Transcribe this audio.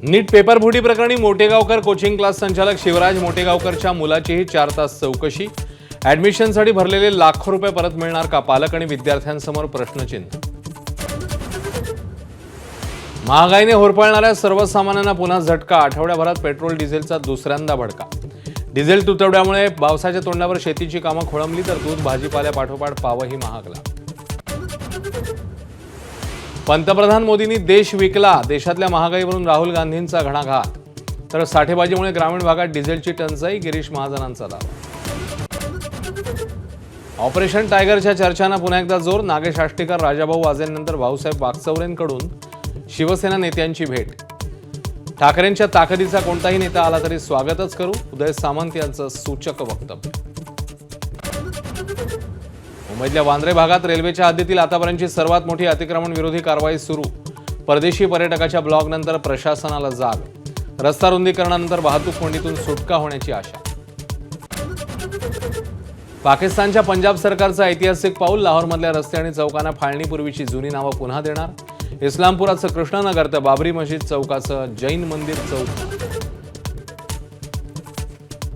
नीट paper फुटी प्रकरणी Motegaonkar coaching class संचालक शिवराज मोटेगावकरच्या मुलाचीही 4 तास चौकशी। ॲडमिशनसाठी भरलेले लाखो रुपये परत मिळणार का? पालक आणि विद्यार्थ्यांसमोर प्रश्नचिन्ह। महागाईने होरपळणाऱ्या सर्वसामान्यांना पुन्हा झटका। आठवड्याभरात पेट्रोल डिझेलचा दुसऱ्यांदा भडका। डिझेल तुटवड्यामुळे पावसाच्या तोंडावर शेतीची कामं खोळंबली तर दूध भाजीपाल्यापाठोपाठ पावही महागला। पंतप्रधान मोदींनी देश विकला। देशातल्या महागाईवरून राहुल गांधींचा घणाघात। तर साठेबाजीमुळे ग्रामीण भागात डिझेलची टंचाई, गिरीश महाजनांचा दावा। ऑपरेशन टायगरच्या चर्चांना पुन्हा एकदा जोर। नागेश आष्टीकर, राजाभाऊ वाजेंनंतर भाऊसाहेब वागचौरेंकडून शिवसेना नेत्यांची भेट। ठाकरेंच्या ताकदीचा कोणताही नेता आला तरी स्वागतच करू, उदय सामंत यांचं सूचक वक्तव्य। मुंबईतल्या वांद्रे भागात रेल्वेच्या हद्दीतील आतापर्यंतची सर्वात मोठी अतिक्रमण विरोधी कारवाई सुरू। परदेशी पर्यटकाच्या ब्लॉगनंतर प्रशासनाला जाग। रस्ता रुंदीकरणानंतर वाहतूक कोंडीतून सुटका होण्याची आशा। पाकिस्तानच्या पंजाब सरकारचं ऐतिहासिक पाऊल। लाहोरमधल्या रस्ते आणि चौकांना फाळणीपूर्वीची जुनी नावं पुन्हा देणार। इस्लामपुराचं कृष्णनगर तर बाबरी मशीद चौकाचं जैन मंदिर चौक